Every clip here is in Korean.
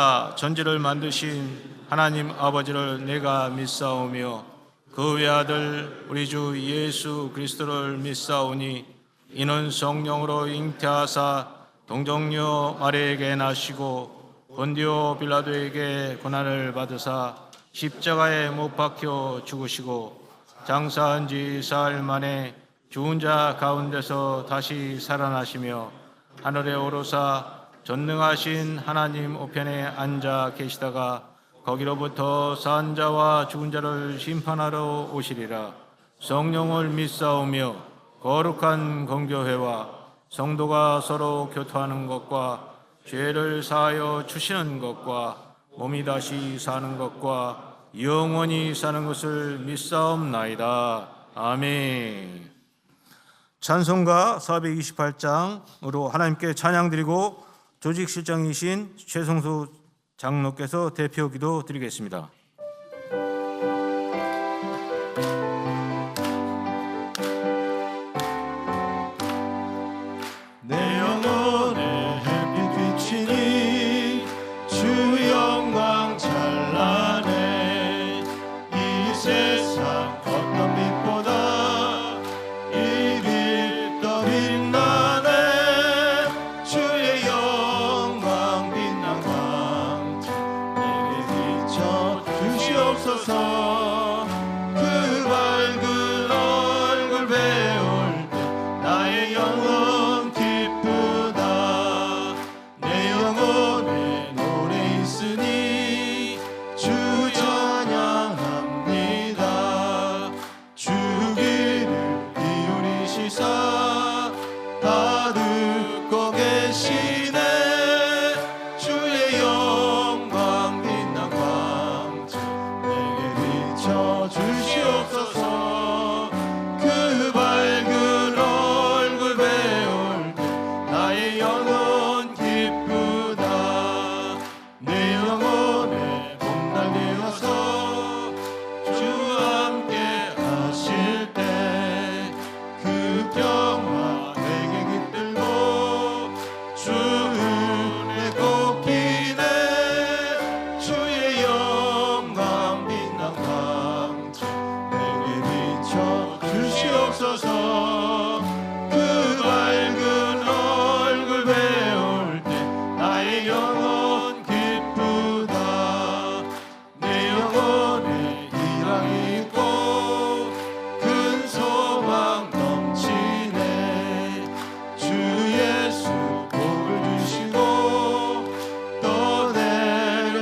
전지를 만드신 하나님 아버지를 내가 믿사오며 그 외아들 우리 주 예수 그리스도를 믿사오니 이는 성령으로 잉태하사 동정녀 마리에게 나시고 본디오 빌라도에게 고난을 받으사 십자가에 못 박혀 죽으시고 장사한 지 사흘 만에 죽은 자 가운데서 다시 살아나시며 하늘에 오르사 전능하신 하나님 우편에 앉아 계시다가 거기로부터 산 자와 죽은 자를 심판하러 오시리라. 성령을 믿사오며 거룩한 공교회와 성도가 서로 교토하는 것과 죄를 사하여 주시는 것과 몸이 다시 사는 것과 영원히 사는 것을 믿사옵나이다. 아멘. 찬송가 428장으로 하나님께 찬양드리고 조직실장이신 최성수 장로께서 대표 기도 드리겠습니다. 내 영혼에 햇빛 비치니 주 영광 찬란해. 이 세상 어떤 빛보다 이 빛 더 빛나네. 주의 영광 빛난 광채 내게 비춰 주시옵소서. 그 밝은 얼굴 배울 때 나의 영혼 기쁘다. 내 영혼에 노래 있으니 주 찬양합니다. 주 귀를 기울이시사 다 듣고 계시네. 주의 영광 빛난 광채 내게 비춰 주시옵소서. 그 밝은 얼굴 배울 때 나의 영혼 기쁘다. 내 영혼에 봄날 되어서 주와 함께 하실 때 그 평화 내게 깃들고 주 은혜 곱기네. 주의 영광 빛난 광채 내게 비춰 주시옵소서. 그 밝은 얼굴 배울 때 나의 영혼 기쁘다. 내 영혼에 희망이 있고 큰 소망 넘치네. 주 예수 복을 주시고 또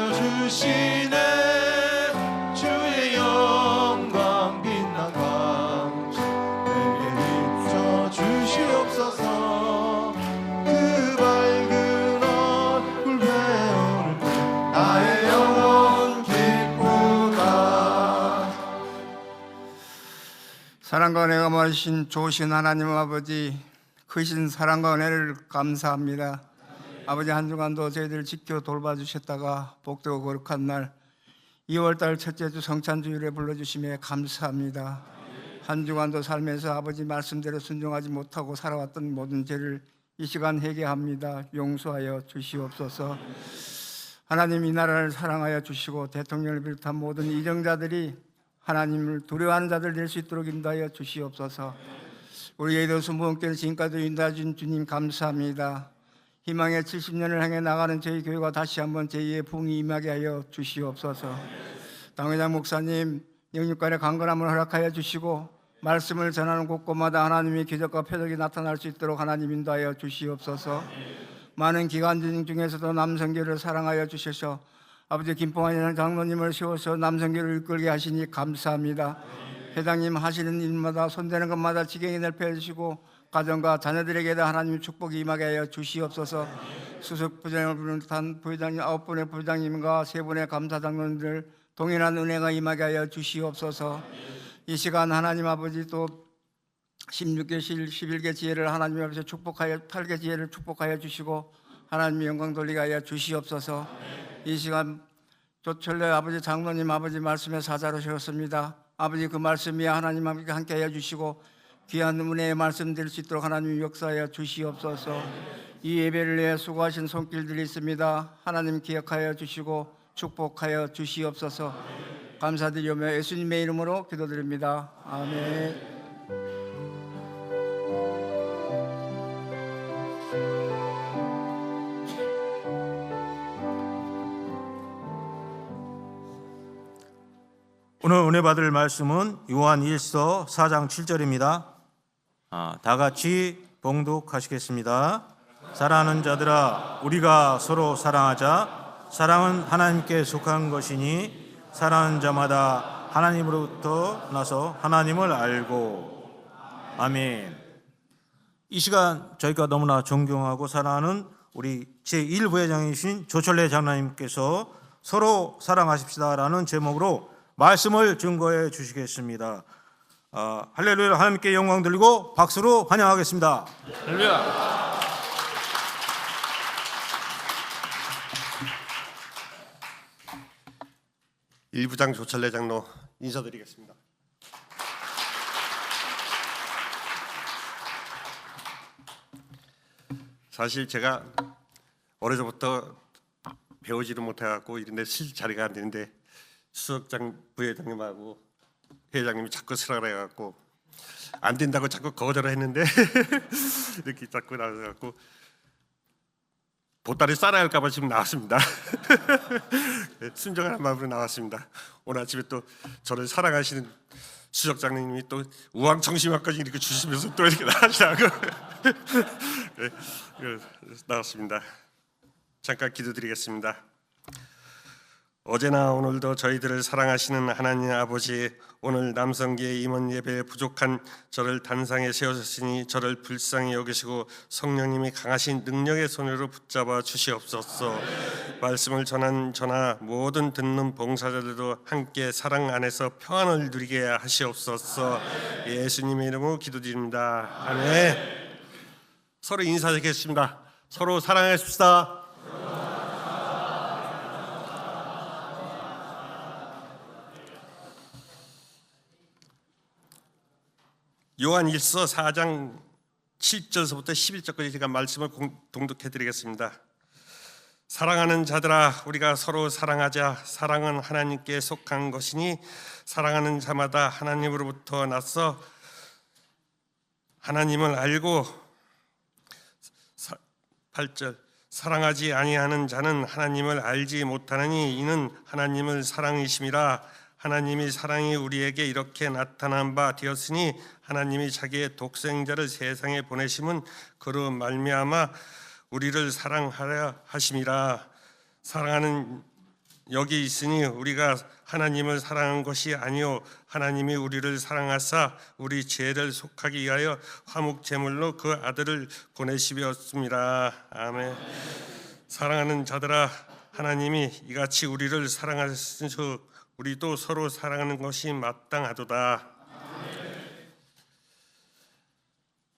내려주시네. 주의 영광 빛난 광채 내게 비춰 주시옵소서. 그 밝은 얼굴 배울 때 나의 영혼 기쁘다. 사랑과 은혜가 많으신 좋으신 하나님 아버지, 크신 사랑과 은혜를 감사합니다. 아버지, 한 주간도 저희들 지켜 돌봐주셨다가 복되고 거룩한 날 2월달 첫째 주 성찬주일에 불러주심에 감사합니다. 한 주간도 살면서 아버지 말씀대로 순종하지 못하고 살아왔던 모든 죄를 이 시간 회개합니다. 용서하여 주시옵소서. 하나님, 이 나라를 사랑하여 주시고 대통령을 비롯한 모든 이정자들이 하나님을 두려워하는 자들 될 수 있도록 인도하여 주시옵소서. 우리 예도 순복음교회 지금까지 인도하신 주님 감사합니다. 희망의 70년을 향해 나가는 저희 교회가 다시 한번 제2의 부흥이 임하게 하여 주시옵소서. 당회장 목사님 영육간의 강건함을 허락하여 주시고 말씀을 전하는 곳곳마다 하나님의 기적과 표적이 나타날 수 있도록 하나님 인도하여 주시옵소서. 많은 기관진 중에서도 남성교를 사랑하여 주셔서 아버지 김봉환 장로님을 세워서 남성교를 이끌게 하시니 감사합니다. 회장님 하시는 일마다 손대는 것마다 지경이 넓혀 주시고 가정과 자녀들에게도 하나님의 축복이 임하게 하여 주시옵소서. 수석 부장을 비롯한 부회장님 9분의 부장님과 3분의 감사장로님들 동일한 은혜가 임하게 하여 주시옵소서. 이 시간 하나님 아버지 또 16계실 11개 지혜를 하나님 앞에서 축복하여 8개 지혜를 축복하여 주시고 하나님의 영광 돌리게 하여 주시옵소서. 이 시간 조철래 아버지 장로님 아버지 말씀의 사자로 세웠습니다. 아버지 그 말씀이 하나님 함께 하여 주시고 귀한 은혜의 말씀 드릴 수 있도록 하나님 역사하여 주시옵소서. 이 예배를 위해 수고하신 손길들이 있습니다. 하나님 기억하여 주시고 축복하여 주시옵소서. 감사드리며 예수님의 이름으로 기도드립니다. 아멘. 오늘 은혜 받을 말씀은 요한 1서 4장 7절입니다. 다 같이 봉독하시겠습니다. 사랑하는 자들아, 우리가 서로 사랑하자. 사랑은 하나님께 속한 것이니 사랑하는 자마다 하나님으로부터 나서 하나님을 알고. 아멘. 이 시간 저희가 너무나 존경하고 사랑하는 우리 제1부회장이신 조철래 장로님께서 서로 사랑하십시다라는 제목으로 말씀을 증거해 주시겠습니다. 할렐루야. 하나님께 영광 돌리고 박수로 환영하겠습니다. 할렐루야. 일부장 조철래 장로 인사드리겠습니다. 사실 제가 오래전부터 배우지를 못해갖고 이런데 쓸 자리가 안 되는데 수석장 부회장님하고 회장님이 자꾸 쓰라고 해갖고 안 된다고 자꾸 거절을 했는데 이렇게 자꾸 나와갖고 보따리 싸야 할까봐 지금 나왔습니다. 순정한 마음으로 나왔습니다. 오늘 아침에 또 저를 사랑하시는 수석장님이 또 우왕청심화까지 이렇게 주시면서 또 이렇게 나가시라고 나왔습니다. 잠깐 기도드리겠습니다. 어제나 오늘도 저희들을 사랑하시는 하나님 아버지, 오늘 남성기의 임원 예배에 부족한 저를 단상에 세우셨으니 저를 불쌍히 여기시고 성령님이 강하신 능력의 손으로 붙잡아 주시옵소서. 말씀을 전한 저나 모든 듣는 봉사자들도 함께 사랑 안에서 평안을 누리게 하시옵소서. 예수님의 이름으로 기도드립니다. 아멘. 서로 인사드리겠습니다. 서로 사랑하십시다. 요한 1서 4장 7절서부터 11절까지 제가 말씀을 동독해 드리겠습니다. 사랑하는 자들아, 우리가 서로 사랑하자. 사랑은 하나님께 속한 것이니 사랑하는 자마다 하나님으로부터 나서 하나님을 알고. 8절 사랑하지 아니하는 자는 하나님을 알지 못하느니 이는 하나님을 사랑이심이라. 하나님이 사랑이 우리에게 이렇게 나타난 바 되었으니 하나님이 자기의 독생자를 세상에 보내심은 그로 말미암아 우리를 사랑하려 하심이라. 사랑하는 여기 있으니 우리가 하나님을 사랑한 것이 아니요 하나님이 우리를 사랑하사 우리 죄를 속하기 위하여 화목 제물로 그 아들을 보내시었습니다. 아멘. 사랑하는 자들아, 하나님이 이같이 우리를 사랑하셔서 우리도 서로 사랑하는 것이 마땅하도다.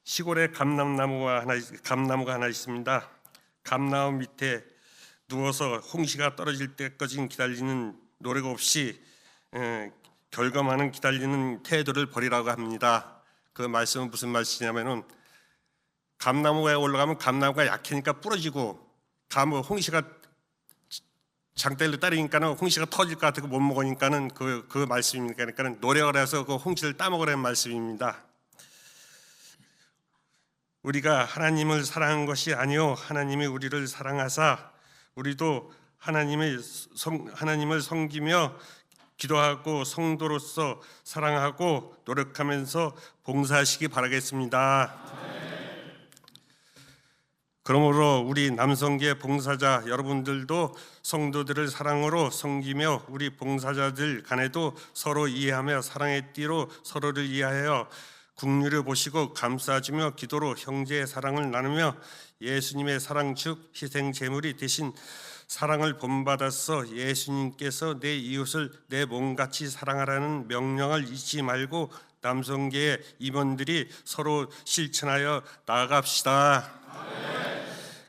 시골에 감나무가 하나 있습니다. 감나무 밑에 누워서 홍시가 떨어질 때까지 기다리는 노력 없이 결과만은 기다리는 태도를 버리라고 합니다. 그 말씀은 무슨 말씀이냐면은 감나무에 올라가면 감나무가 약하니까 부러지고 홍시가 장대를 따르니까는 홍시가 터질 것 같아서 못 먹으니까는 그 말씀입니다. 그러니까 노력을 해서 그 홍시를 따먹으라는 말씀입니다. 우리가 하나님을 사랑한 것이 아니요 하나님이 우리를 사랑하사 우리도 하나님을 섬기며 기도하고 성도로서 사랑하고 노력하면서 봉사하시기 바라겠습니다. 그러므로 우리 남성계 봉사자 여러분들도 성도들을 사랑으로 섬기며 우리 봉사자들 간에도 서로 이해하며 사랑의 띠로 서로를 이해하여 긍휼을 보시고 감싸주며 기도로 형제의 사랑을 나누며 예수님의 사랑 즉 희생 제물이 되신 사랑을 본받아서 예수님께서 내 이웃을 내 몸같이 사랑하라는 명령을 잊지 말고 남성계의 임원들이 서로 실천하여 나아갑시다.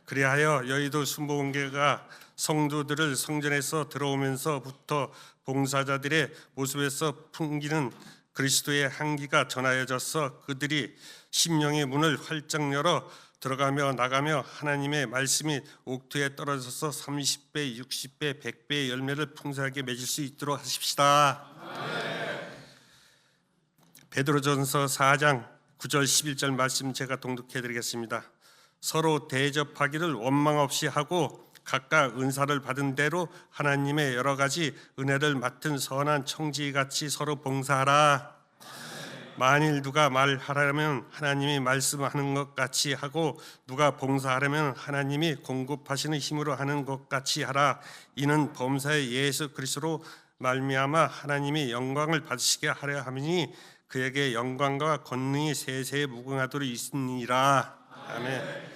그리하여 여의도 순복음교회가 성도들을 성전에서 들어오면서부터 봉사자들의 모습에서 풍기는 그리스도의 향기가 전하여져서 그들이 심령의 문을 활짝 열어 들어가며 나가며 하나님의 말씀이 옥토에 떨어져서 30배, 60배, 100배의 열매를 풍성하게 맺을 수 있도록 하십시다. 베드로전서 4장 9절 11절 말씀 제가 동독해 드리겠습니다. 서로 대접하기를 원망 없이 하고 각각 은사를 받은 대로 하나님의 여러 가지 은혜를 맡은 선한 청지같이 서로 봉사하라. 만일 누가 말하려면 하나님이 말씀하는 것 같이 하고 누가 봉사하려면 하나님이 공급하시는 힘으로 하는 것 같이 하라. 이는 범사의 예수 그리스도로 말미암아 하나님이 영광을 받으시게 하려 함이니 그에게 영광과 권능이 세세에 무궁하도록 있으니라. 아멘.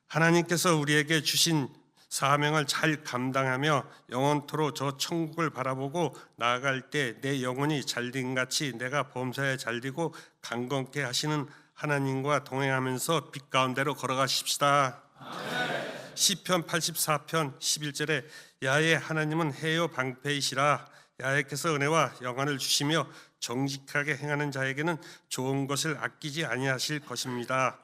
하나님께서 우리에게 주신 사명을 잘 감당하며 영원토록 저 천국을 바라보고 나아갈 때 내 영혼이 잘된 같이 내가 범사에 잘되고 강건케 하시는 하나님과 동행하면서 빛 가운데로 걸어가십시다. 시편 84편 11절에 야의 하나님은 해요 방패이시라. 야훼께서 은혜와 영광을 주시며 정직하게 행하는 자에게는 좋은 것을 아끼지 아니하실 것입니다.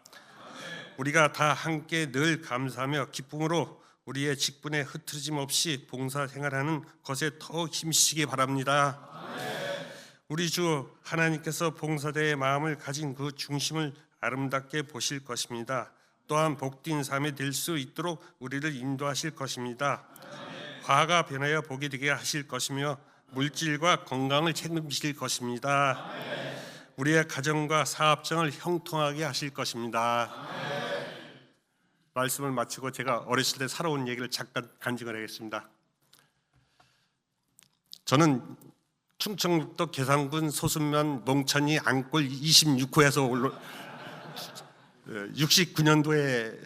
우리가 다 함께 늘 감사하며 기쁨으로 우리의 직분에 흐트러짐 없이 봉사 생활하는 것에 더 힘쓰기 바랍니다. 우리 주 하나님께서 봉사대의 마음을 가진 그 중심을 아름답게 보실 것입니다. 또한 복된 삶이 될 수 있도록 우리를 인도하실 것입니다. 화가 변하여 복이 되게 하실 것이며 물질과 건강을 책임지실 것입니다. 우리의 가정과 사업장을 형통하게 하실 것입니다. 말씀을 마치고 제가 어렸을 때 살아온 얘기를 잠깐 간증을 하겠습니다. 저는 충청북도 계산군 소순면 몽천리 안골 26호에서 69년도에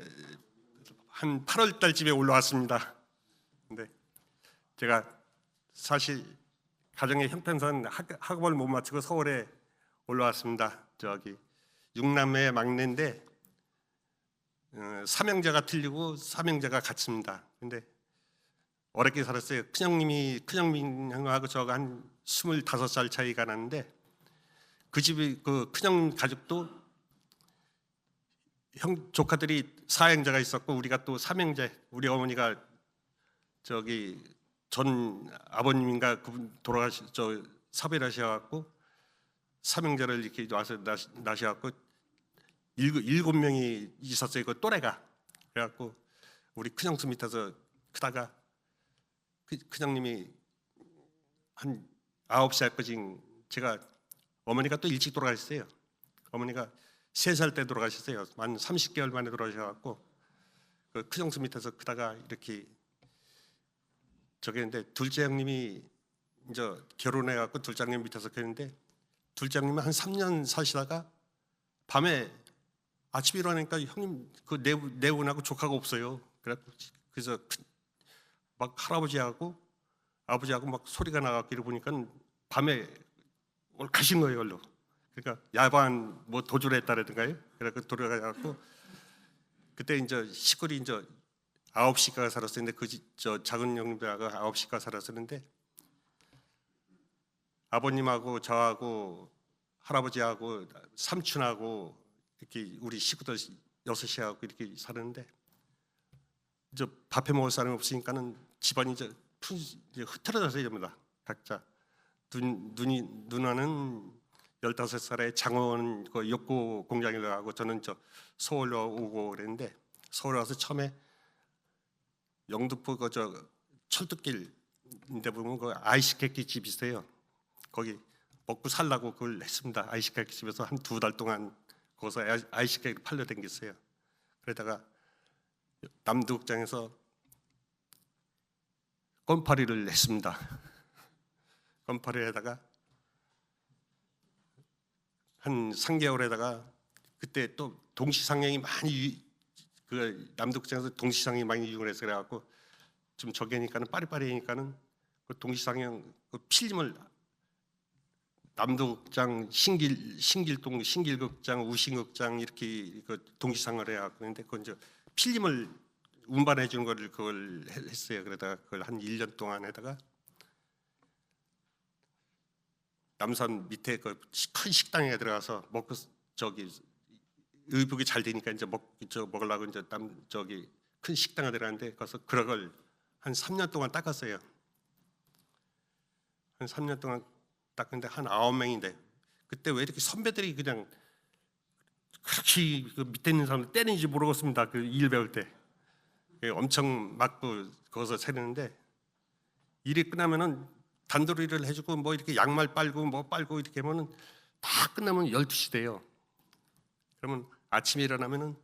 한 8월 달쯤에 올라왔습니다. 근데 제가 사실 가정의 형편상 학업을 못 마치고 서울에 올라왔습니다. 저기 6남매의 막내인데 삼형제가 틀리고 삼형제가 같습니다. 근데 어렵게 살았어요. 큰형민 형하고 저가 한 25살 차이가 나는데 그 집이 그 큰형 가족도 형 조카들이 사형제가 있었고 우리가 또 삼형제. 우리 어머니가 저기 전 아버님인가 그분 사별하셔갖고 삼형제를 이렇게 와서 나셔갖고 7명이 있었어요. 그 또래가. 그래갖고 우리 큰형수 밑에서 크다가 큰형님이 한 9살까지 제가 어머니가 또 일찍 돌아가셨어요. 어머니가 3살 때 돌아가셨어요. 만 30개월 만에 돌아가셔갖고 그 큰형수 밑에서 크다가 이렇게 저기 했는데 둘째 형님이 이제 결혼해갖고 둘째 형님 밑에서 크는데 둘째 형님은 한 3년 사시다가 밤에 아침에 일어나니까 형님 그 내분하고 조카가 없어요. 그래서 막 할아버지하고 아버지하고 막 소리가 나갖고 이러고 보니까 밤에 가신 거예요, 얼로. 그러니까 야반 뭐 도주를 했다라든가요. 그래서 돌아가갖고 그때 이제 시골이 이제 9시가 살았었는데 저 작은 형님들하고 9시가 살았었는데 아버님하고 저하고 할아버지하고 삼촌하고 이렇게 우리 식구들 6이하고 이렇게 사는데 이제 밥해 먹을 사람이 없으니까는 집안이 이제 흐트러져서 이럽니다. 각자 누나는 15살에 장원 그 욕구 공장에 가고 저는 저 서울로 오고 그랬는데 서울 와서 처음에 영등포 저 철도길인데 보면 그 아이스케이크 집 있어요. 거기 먹고 살라고 그걸 했습니다. 아이스케이크 집에서 한 2달 동안 거기서 아이스케이크 팔려 댕겼어요. 그러다가 남두극장에서 껌파리를 했습니다. 껌파리에다가 한 3개월에다가 그때 또 동시상영이 많이 그 남두극장에서 동시상영이 많이 이용을 해서 그래갖고 좀 저기니까는 빠리빠리니까는 그 동시상영 그 필름을 남두극장 신길동 신길극장 우신극장 이렇게 그 동시상을 해갖고 근데 그 이제 필름을 운반해 주는 거를 그걸 했어요. 그러다가 그걸 한 1년 동안 하다가 남산 밑에 그 큰 식당에 들어가서 먹고 저기 의복이 잘 되니까 이제 먹으려고 이제 저기 큰 식당에 들어갔는데 가서 그릇을 한 3년 동안 닦았어요. 한 3년 동안 닦는데 한 9명인데 그때 왜 이렇게 선배들이 그냥 그렇게 그 밑에 있는 사람들 때리는지 모르겠습니다. 그 일 배울 때 엄청 맞고 거기서 차리는데 일이 끝나면은 단도리를 해주고 뭐 이렇게 양말 빨고 뭐 빨고 이렇게 하면은 다 끝나면 12시 돼요. 그러면 아침에 일어나면은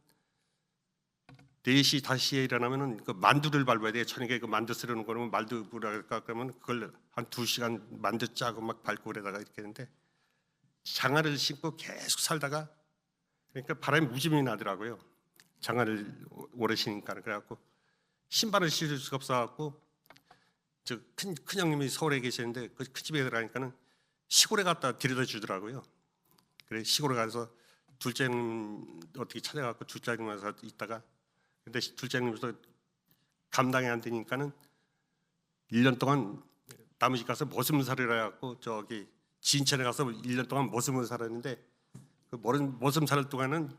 4시, 5시에 일어나면은 그 만두를 밟아야 돼요. 저녁에 그 만두 쓰려는 거는 만두 부랄까 그러면 그걸 한 2시간 만두 짜고 막 밟고 그러다가 이렇게 했는데 장화를 신고 계속 살다가 그러니까 바람이 무지무지 나더라고요. 장화를 오래 신으니까 그래갖고 신발을 신을 수가 없어갖고 저 큰 형님이 서울에 계시는데 그 집에 들어가니까는 시골에 갖다 데려다 주더라고요. 그래 시골에 가서 둘째 형님 어떻게 찾아갖고 둘째 형님 와서 있다가 근데 둘째 형님께서 감당이 안 되니까는 1년 동안 남의 집 가서 머슴살이라 해갖고 저기 진천에 가서 1년 동안 머슴을 살았는데 그 머슴 살 동안은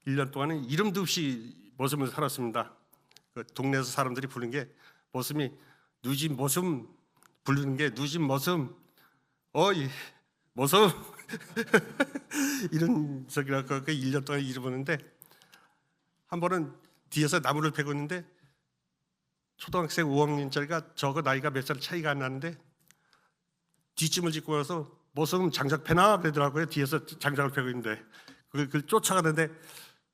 1년 동안은 이름도 없이 머슴을 살았습니다. 그 동네에서 사람들이 부르는 게 머슴이 누진 머슴 부르는 게 누진 머슴 어이 머슴 이런 저기라 그 1년 동안 이러는데 한 번은 뒤에서 나무를 패고 있는데 초등학생 5학년짜리가 저거 나이가 몇 살 차이가 안 나는데 뒷짐을 짓고 와서 머슴 장작 패나 그러더라고요. 뒤에서 장작을 패고 있는데 그걸 쫓아가는데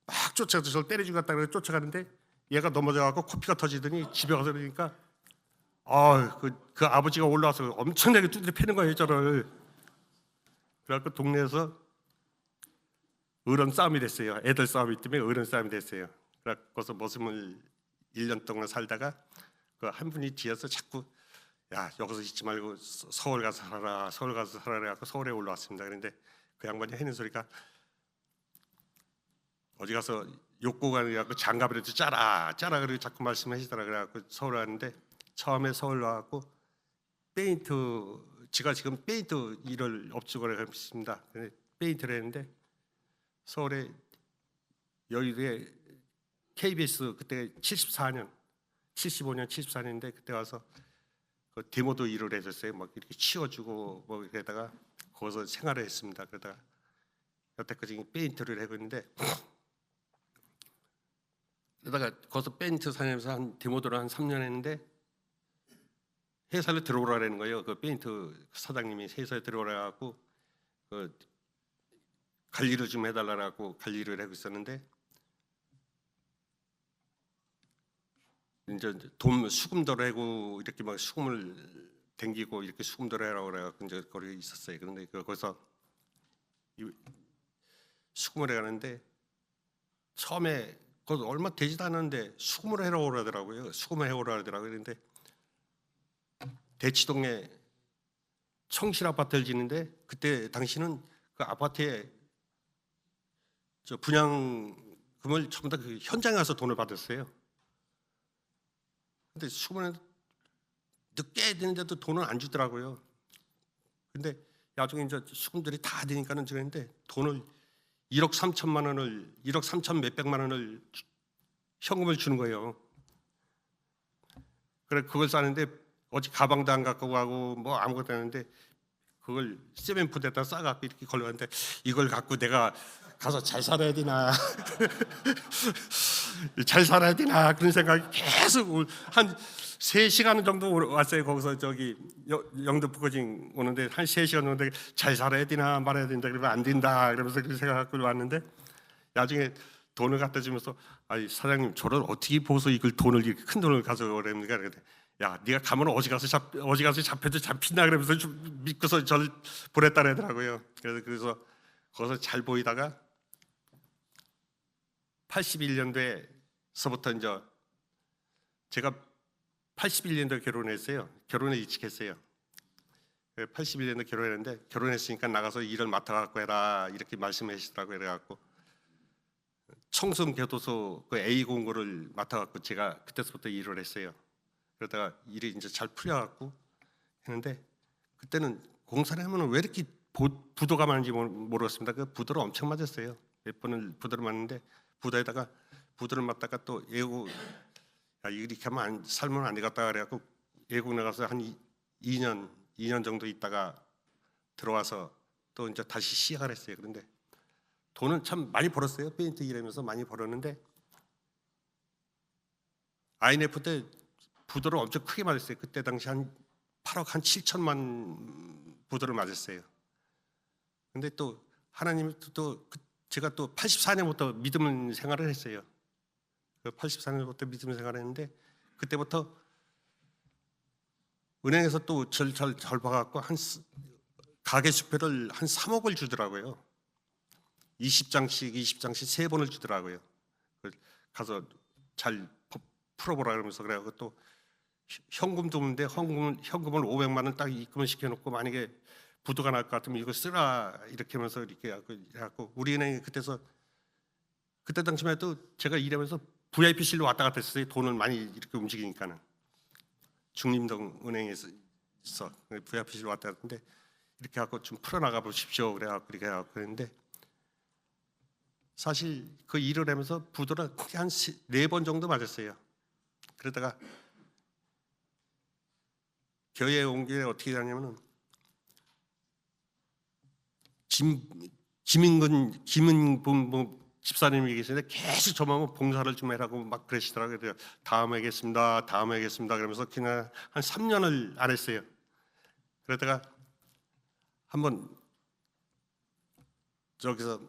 막 쫓아가서 저를 때려주고 갔다 그래 쫓아가는데 얘가 넘어져갖고 코피가 터지더니 집에 가서 그러니까 그 아버지가 올라와서 엄청나게 두드려 패는 거예요 저를. 그래갖고 동네에서 어른 싸움이 됐어요. 애들 싸움이 때문에 어른 싸움이 됐어요. 그래서 머슴을 1년 동안 살다가 그 한 분이 뒤에서 자꾸 야 여기서 있지 말고 서울 가서 살아라 서울 가서 살아라 해갖고 서울에 올라왔습니다. 그런데 그 양반이 하는 소리가 어디 가서 욕구가 아니라 장갑이라도 짜라 그러고 자꾸 말씀하시더라. 그래갖고 서울 왔는데 처음에 서울 와갖고 페인트 제가 지금 페인트 일을 업주거래 했습니다. 페인트를 했는데 서울에 여의도에 KBS 그때 75년 74년인데 그때 와서 그 데모도 일을 했었어요. 막 이렇게 치워주고 뭐 이러다가 거기서 생활을 했습니다. 그러다가 여태까지 페인트를 하고 있는데 그러다가 거기서 페인트 사장님에서 한 데모도를 한 3년 했는데 회사를 들어오라는 거예요. 그 페인트 사장님이 회사에 들어오라고 그 관리를 좀 해달라고 관리를 하고 있었는데 이제 돈 수금도로 하고 이렇게 막 수금을 댕기고 이렇게 수금도로 하라고 그래갖고 이제 거기 있었어요. 그런데 거기서 수금을 해가는데 처음에 그 얼마 되지도 않았는데 수금을 해라고 그러더라고요. 수금을 해오라 그러더라고요. 그런데 대치동에 청실 아파트를 짓는데 그때 당시는 그 아파트에 저 분양금을 전부 다 그 현장에 가서 돈을 받았어요. 근데 수금을 늦게 해야 되는데도 돈을 안 주더라고요. 근데 나중에 이제 수금들이 다 되니까는 그랬는데 돈을 1억 3천만 원을 1억 3천 몇백만 원을 현금을 주는 거예요. 그래 그걸 싸는데 어디 가방도 안 갖고 가고 뭐 아무것도 안 했는데 그걸 세면포대에다 싸갖고 이렇게 걸려왔는데 이걸 갖고 내가 가서 잘 살아야 되나 잘 살아야 되나 그런 생각이 계속 한 3시간 정도 왔어요. 거기서 저기 영도 북거진 오는데 한 3시간 오는데 잘 살아야 되나 말아야 된다 그러면 안 된다 그러면서 그 생각 갖고 왔는데 나중에 돈을 갖다 주면서 아니 사장님 저를 어떻게 보고서 이걸 돈을 이렇게 큰 돈을 가져오랍니까? 그런데 야 네가 가면 어디 가서 잡혀도 잡힌다 그러면서 좀 믿고서 저를 보냈다 그러더라고요. 그래서 거기서 잘 보이다가 81년도에서부터 이제 제가 81년도에 결혼했어요. 결혼에 일찍했어요. 81년도에 결혼했는데 결혼했으니까 나가서 일을 맡아갖고 해라 이렇게 말씀하시더라고요. 그래갖고 청송교도소 그 A 공고를 맡아갖고 제가 그때서부터 일을 했어요. 그러다가 일이 이제 잘 풀려갖고 했는데 그때는 공사를 하면 왜 이렇게 부도가 많은지 모르겠습니다. 그 부도를 엄청 맞았어요. 몇 번을 부도를 맞는데 부도를 맞다가 또 애국 이렇게 하면 살면 안 되겠다 그래갖고 애국 나가서 한 2년 정도 있다가 들어와서 또 이제 다시 시작을 했어요. 그런데 돈은 참 많이 벌었어요. 페인트 일하면서 많이 벌었는데 IMF 때 부도를 엄청 크게 맞았어요. 그때 당시 한 8억 한 7천만 부도를 맞았어요. 근데 또 하나님이 또 제가 또 84년부터 믿음 생활을 했어요. 84년부터 믿음 생활을 했는데 그때부터 은행에서 또 절 봐갖고 한 가계 수표를 한 3억을 주더라고요. 20장씩 3번을 주더라고요. 가서 잘 풀어보라 그러면서 그래갖고 또 현금도 없는데 현금을 500만 원 딱 입금을 시켜놓고 만약에 부도가 날 것 같으면 이거 쓰라 이렇게 하면서 이렇게 해갖고 우리 은행이 그때 당시만 해도 제가 일하면서 VIP실로 왔다 갔다 했어요. 돈을 많이 이렇게 움직이니까는 중림동 은행에서 VIP실로 왔다 갔다 했는데 이렇게 해갖고 좀 풀어나가 보십시오 그래갖고 이렇게 해갖고 그랬는데 사실 그 일을 하면서 부도를 한 4번 정도 맞았어요. 그러다가 교회에 온 게 어떻게 되냐면은 김인근 집사님이 계시는데 계속 저만 봉사를 좀 해라고 막 그러시더라고요. 그래서 다음에 하겠습니다 그러면서 그냥 한 3년을 안 했어요. 그러다가 한번 저기서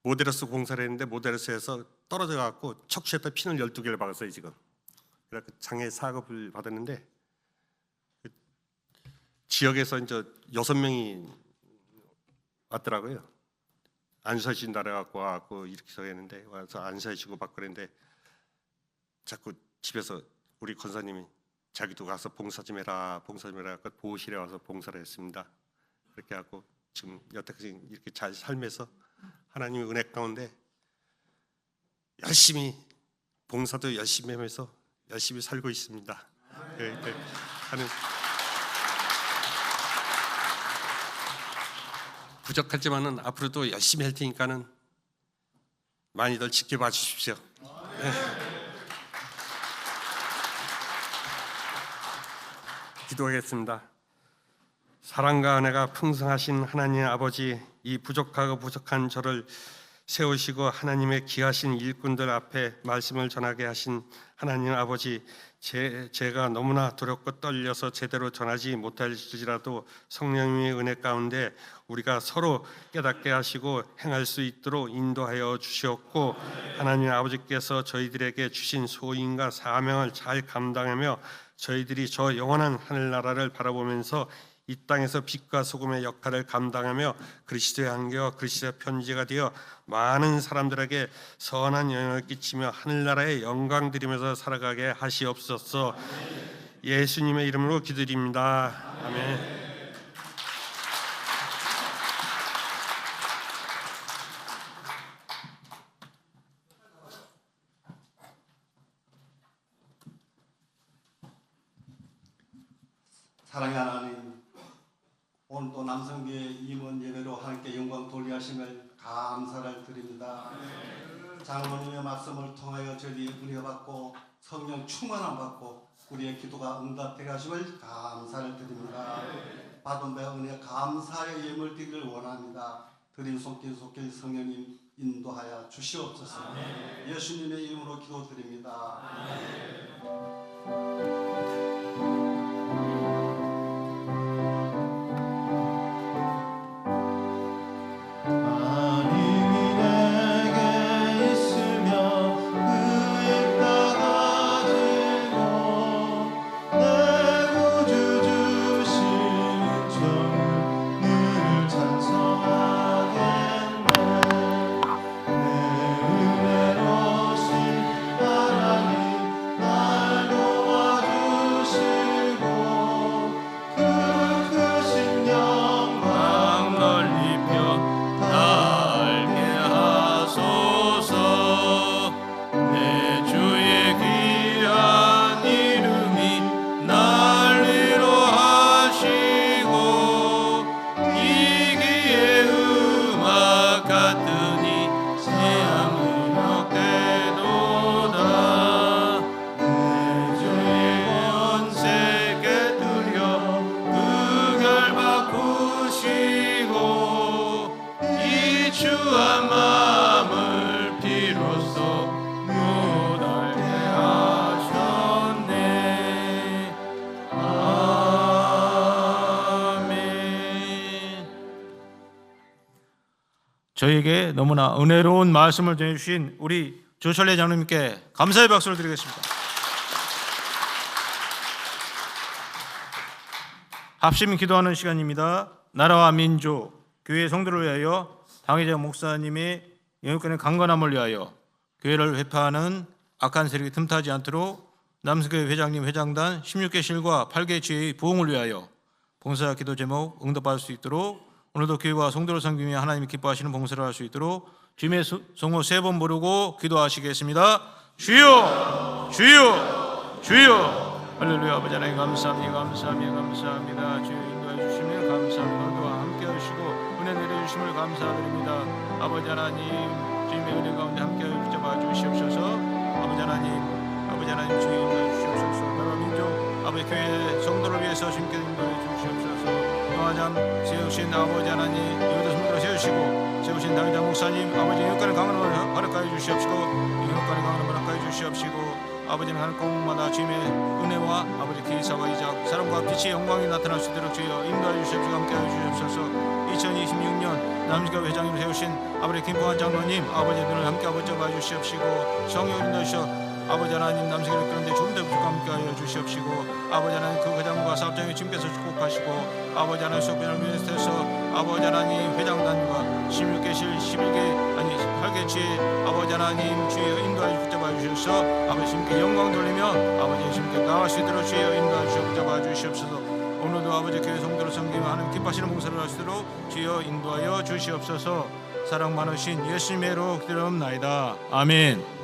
모데러스 공사를 했는데 모데러스에서 떨어져 갖고 척추에다 피는 12개를 박았어요 지금. 그래서 장애 사급을 받았는데 지역에서 이제 6명이 왔더라고요. 안수하신다 그래갖고 와갖고 이렇게 서 했는데 와서 안수하시고 받고 그랬는데 자꾸 집에서 우리 권사님이 자기도 가서 봉사 좀 해라 해갖고 보호실에 와서 봉사를 했습니다. 그렇게 하고 지금 여태까지 이렇게 잘 살면서 하나님의 은혜 가운데 열심히 봉사도 열심히 하면서 열심히 살고 있습니다. 하는 부족하지만은 앞으로도 열심히 할 테니까는 많이들 지켜봐 주십시오. 네. 기도하겠습니다. 사랑과 은혜가 풍성하신 하나님 아버지, 이 부족하고 부족한 저를 세우시고 하나님의 귀하신 일꾼들 앞에 말씀을 전하게 하신 하나님 아버지, 제가 너무나 두렵고 떨려서 제대로 전하지 못할지라도 성령님의 은혜 가운데 우리가 서로 깨닫게 하시고 행할 수 있도록 인도하여 주시옵고, 하나님 아버지께서 저희들에게 주신 소임과 사명을 잘 감당하며 저희들이 저 영원한 하늘나라를 바라보면서 이 땅에서 빛과 소금의 역할을 감당하며 그리스도의 안개와 그리스도의 편지가 되어 많은 사람들에게 선한 영향을 끼치며 하늘나라의 영광 드리면서 살아가게 하시옵소서. 예수님의 이름으로 기도드립니다. 아멘. 사랑의 하나님, 오늘 또 남성교회 임원 예배로 하나님께 영광 돌리하심을 감사를 드립니다. 장로님의 말씀을 통하여 저희 은혜 받고 성령 충만함 받고 우리의 기도가 응답되게 하심을 감사를 드립니다. 받은 바 은혜 감사의 예물 드리기를 원합니다. 드린 손길 성령님 인도하여 주시옵소서. 예수님의 이름으로 기도드립니다. 은혜로우신 하나님 날 도와주 저희에게 너무나 은혜로운 말씀을 전해주신 우리 조철래 장로님께 감사의 박수를 드리겠습니다. 합심 기도하는 시간입니다. 나라와 민족, 교회 성도를 위하여 당회자 목사님의 영육간의 강건함을 위하여 교회를 회파하는 악한 세력이 틈타지 않도록 남성교회 회장님 회장단 16개 실과 8개 지회의 부흥을 위하여 봉사 기도 제목 응답받을 수 있도록 오늘도 교회와 성도를 섬기며 하나님이 기뻐하시는 봉사를 할 수 있도록 주님의 성호 3번 부르고 기도하시겠습니다. 주여 주여 주여. 할렐루야. 아버지 하나님 감사합니다. 감사합니다. 주여 인도해 주시면 감사합니다. 오늘도 함께 하시고 은혜 내려주심을 감사드립니다. 아버지 하나님 주님의 은혜 가운데 함께 붙잡아 주시옵소서. 아버지 하나님 주여 인도해 주시옵소서. 나라 민족 아버지 교회 성도를 위해서 주님께 인도해 주시옵소서. 영화장 세우신 아버지 하나님 이웃의 성도를 세우신 당회자 목사님 아버지 영육간의 강건함을 허락하여 주시옵시고 영육간의 강건함을 허락하여 주시옵시고 아버지는 하늘 공마다 주님의 은혜와 아버지 기사와 이적 사랑과 빛의 영광이 나타날 수 있도록 주여 인도하여 주시옵시고 함께하여 주시옵소서. 2026년 남주교회 회장님을 세우신 아버지 김봉환 장로님 아버지 눈을 함께 붙잡아 주시옵시고 성령을 인도하셔 아버지 하나님 남성교회 그런데 좀 더 함께하여 주시옵시고 아버지 하나님 그 회장과 사업장에 주님께서 축복하시고 아버지 하나님 수업변을 위해서 아버지 하나님 회장단과 16개실 8개 지혜 아버지 하나님 주여 인도하여 붙잡아 주셔서 아버지 주님께 영광 돌리며 아버지 주님께 나갈 수 있도록 주여 인도하여 주셔 붙잡아 주시옵소서. 오늘도 아버지 교회 성도를 섬기며 하나님 기뻐하시는 봉사를 할 수 있도록 주여 인도하여 주시옵소서. 사랑 많으신 예수님의 이름으로 기도합나이다. 아멘.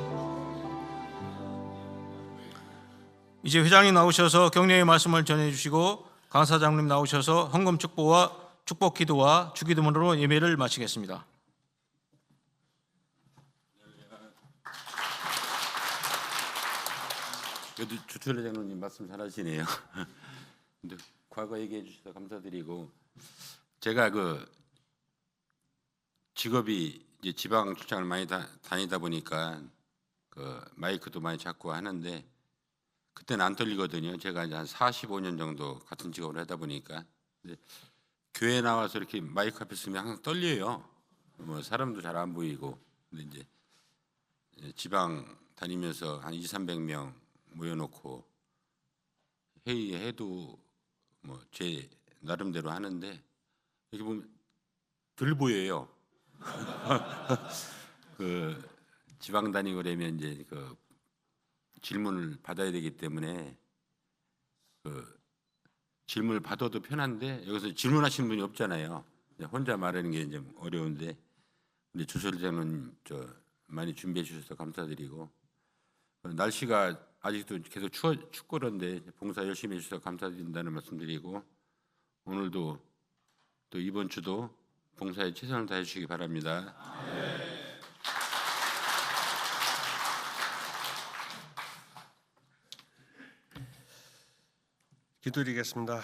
이제 회장님 나오셔서 격려의 말씀을 전해주시고 강사장님 나오셔서 헌금 축복과 축복 기도와 주기도문으로 예배를 마치겠습니다. 그래도 조철래 장로님 말씀 잘하시네요. 근데 과거 얘기해 주셔서 감사드리고 제가 그 직업이 이제 지방 출장을 많이 다니다 보니까 그 마이크도 많이 잡고 하는데 그때는 안 떨리거든요. 제가 이제 한 45년 정도 같은 직업을 하다 보니까 근데 교회 나와서 이렇게 마이크 앞에 쓰면 항상 떨려요. 뭐 사람도 잘 안 보이고 근데 이제 지방 다니면서 한 200~300명 모여놓고 회의해도 뭐 제 나름대로 하는데 여기 보면 덜 보여요. 그 지방 다니고 그러면 이제 그 질문을 받아야 되기 때문에 그 질문을 받아도 편한데 여기서 질문하시는 분이 없잖아요. 혼자 말하는 게 이제 어려운데 근데 조설장은 저 많이 준비해 주셔서 감사드리고 날씨가 아직도 계속 춥고 그런데 봉사 열심히 해주셔서 감사드린다는 말씀드리고 오늘도 또 이번 주도 봉사에 최선을 다해 주시기 바랍니다. 기도드리겠습니다.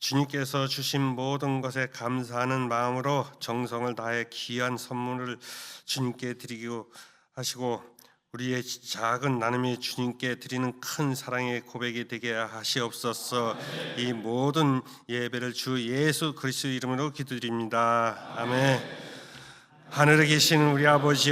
주님께서 주신 모든 것에 감사하는 마음으로 정성을 다해 귀한 선물을 주님께 드리고 하시고 우리의 작은 나눔이 주님께 드리는 큰 사랑의 고백이 되게 하시옵소서. 이 모든 예배를 주 예수 그리스도 이름으로 기도드립니다. 아멘. 하늘에 계신 우리 아버지여